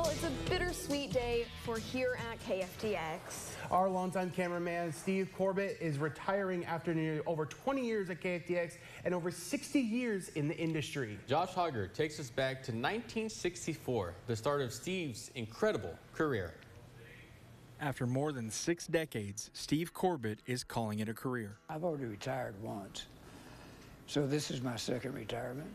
Well, it's a bittersweet day for here at KFDX. Our longtime cameraman, Steve Corbitt, is retiring after nearly over 20 years at KFDX and over 60 years in the industry. Josh Hogger takes us back to 1964, the start of Steve's incredible career. After more than 6 decades, Steve Corbitt is calling it a career. I've already retired once, so this is my second retirement.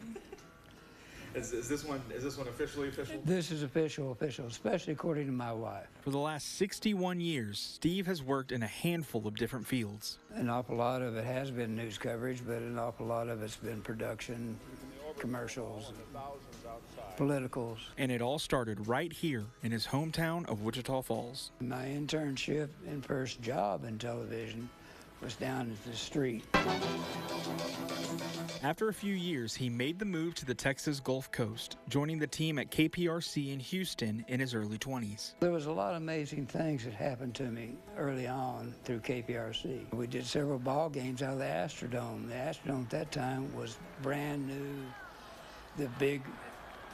Is this one official? This is official, especially according to my wife. For the last 61 years, Steve has worked in a handful of different fields. An awful lot of it has been news coverage, but an awful lot of it's been production, commercials, politicals. And it all started right here in his hometown of Wichita Falls. My internship and first job in television was down at the street. After a few years, he made the move to the Texas Gulf Coast, joining the team at KPRC in Houston in his early 20s. There was a lot of amazing things that happened to me early on through KPRC. We did several ball games out of the Astrodome. The Astrodome at that time was brand new, the big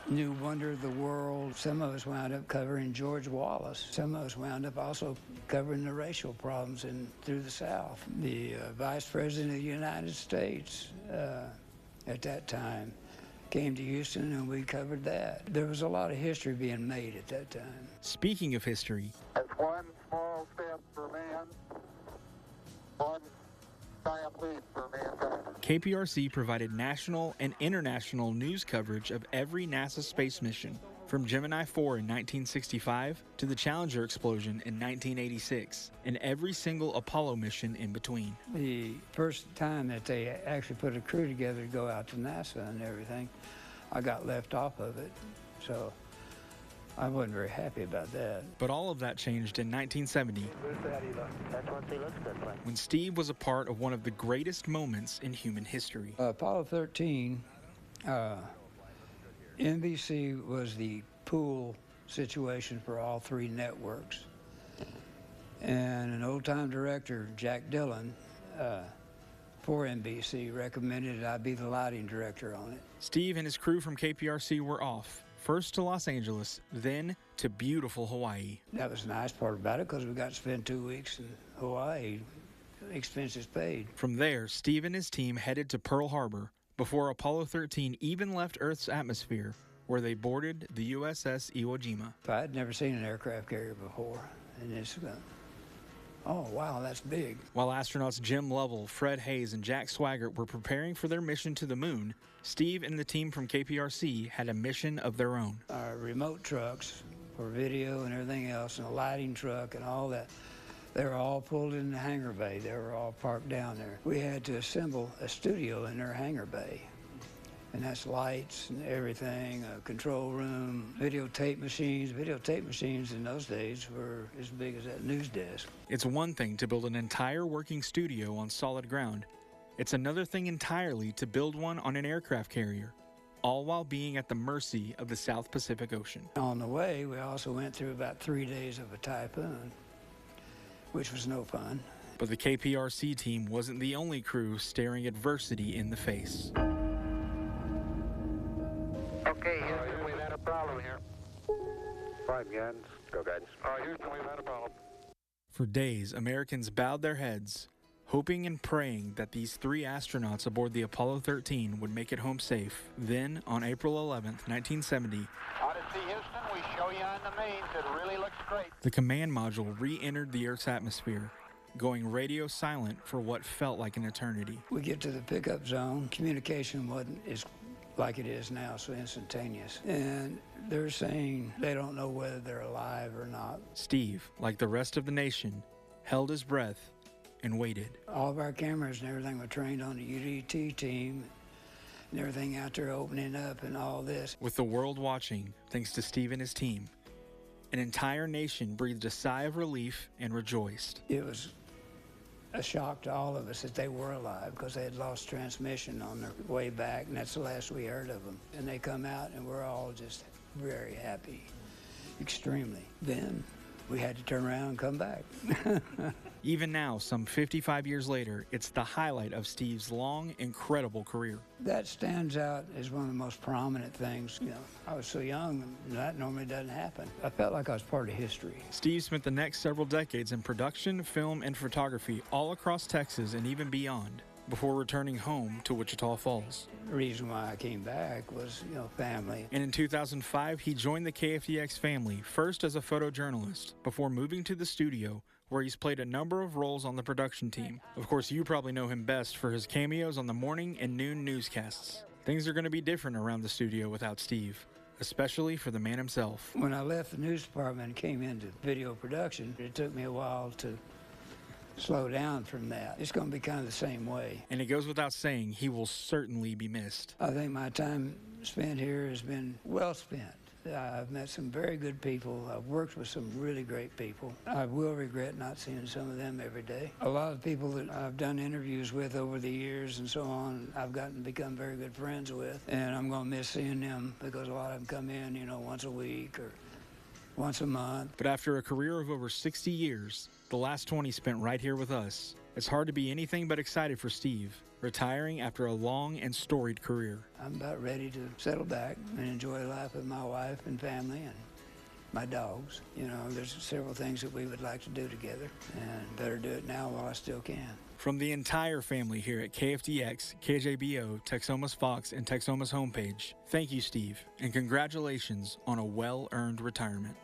new wonder of the world. Some of us wound up covering George Wallace. Some of us wound up also covering the racial problems through the South. The Vice President of the United States at that time came to Houston, and we covered that. There was a lot of history being made at that time. Speaking of history, that's one small step for man, one giant leap for mankind. KPRC provided national and international news coverage of every NASA space mission, from Gemini 4 in 1965 to the Challenger explosion in 1986, and every single Apollo mission in between. The first time that they actually put a crew together to go out to NASA and everything, I got left off of it, so I wasn't very happy about that. But all of that changed in 1970, when Steve was a part of one of the greatest moments in human history. Apollo 13, NBC was the pool situation for all 3 networks. And an old-time director, Jack Dillon, for NBC, recommended that I be the lighting director on it. Steve and his crew from KPRC were off, first to Los Angeles, then to beautiful Hawaii. That was the nice part about it, because we got to spend 2 weeks in Hawaii, expenses paid. From there, Steve and his team headed to Pearl Harbor before Apollo 13 even left Earth's atmosphere, where they boarded the USS Iwo Jima. I had never seen an aircraft carrier before, and it's oh, wow, that's big. While astronauts Jim Lovell, Fred Hayes, and Jack Swigert were preparing for their mission to the moon, Steve and the team from KPRC had a mission of their own. Our remote trucks for video and everything else, and a lighting truck and all that, they were all pulled in the hangar bay. They were all parked down there. We had to assemble a studio in their hangar bay. And that's lights and everything, a control room, videotape machines. Videotape machines in those days were as big as that news desk. It's one thing to build an entire working studio on solid ground. It's another thing entirely to build one on an aircraft carrier, all while being at the mercy of the South Pacific Ocean. On the way, we also went through about 3 days of a typhoon, which was no fun. But the KPRC team wasn't the only crew staring adversity in the face. Okay, Houston, we've had a problem here. 5 guns. Go guidance. Houston, we've had a problem. For days, Americans bowed their heads, hoping and praying that these 3 astronauts aboard the Apollo 13 would make it home safe. Then, on April 11th, 1970, Odyssey, Houston, we show you on the mains. It really looks great. the command module re-entered the Earth's atmosphere, going radio silent for what felt like an eternity. We get to the pickup zone. Communication wasn't as like it is now, so instantaneous. And they're saying they don't know whether they're alive or not. Steve, like the rest of the nation, held his breath and waited. All of our cameras and everything were trained on the UDT team, and everything out there opening up and all this. With the world watching, thanks to Steve and his team, an entire nation breathed a sigh of relief and rejoiced. It was a shock to all of us that they were alive, because they had lost transmission on their way back, and that's the last we heard of them. And they come out, and we're all just very happy, extremely. Then we had to turn around and come back. Even now, some 55 years later, it's the highlight of Steve's long, incredible career. That stands out as one of the most prominent things. You know, I was so young, and that normally doesn't happen. I felt like I was part of history. Steve spent the next several decades in production, film, and photography all across Texas and even beyond, before returning home to Wichita Falls. The reason why I came back was, you know, family. And in 2005, he joined the KFDX family, first as a photojournalist, before moving to the studio, where he's played a number of roles on the production team. Of course, you probably know him best for his cameos on the morning and noon newscasts. Things are going to be different around the studio without Steve, especially for the man himself. When I left the news department and came into video production, it took me a while to slow down from that. It's going to be kind of the same way. And it goes without saying, he will certainly be missed. I think my time spent here has been well spent. I've met some very good people. I've worked with some really great people. I will regret not seeing some of them every day. A lot of people that I've done interviews with over the years and so on, I've gotten to become very good friends with. And I'm going to miss seeing them because a lot of them come in, you know, once a week or once a month. But after a career of over 60 years, the last 20 spent right here with us, it's hard to be anything but excited for Steve, retiring after a long and storied career. I'm about ready to settle back and enjoy life with my wife and family and my dogs. You know, there's several things that we would like to do together, and better do it now while I still can. From the entire family here at KFDX, KJBO, Texoma's Fox, and Texoma's Homepage, thank you, Steve, and congratulations on a well-earned retirement.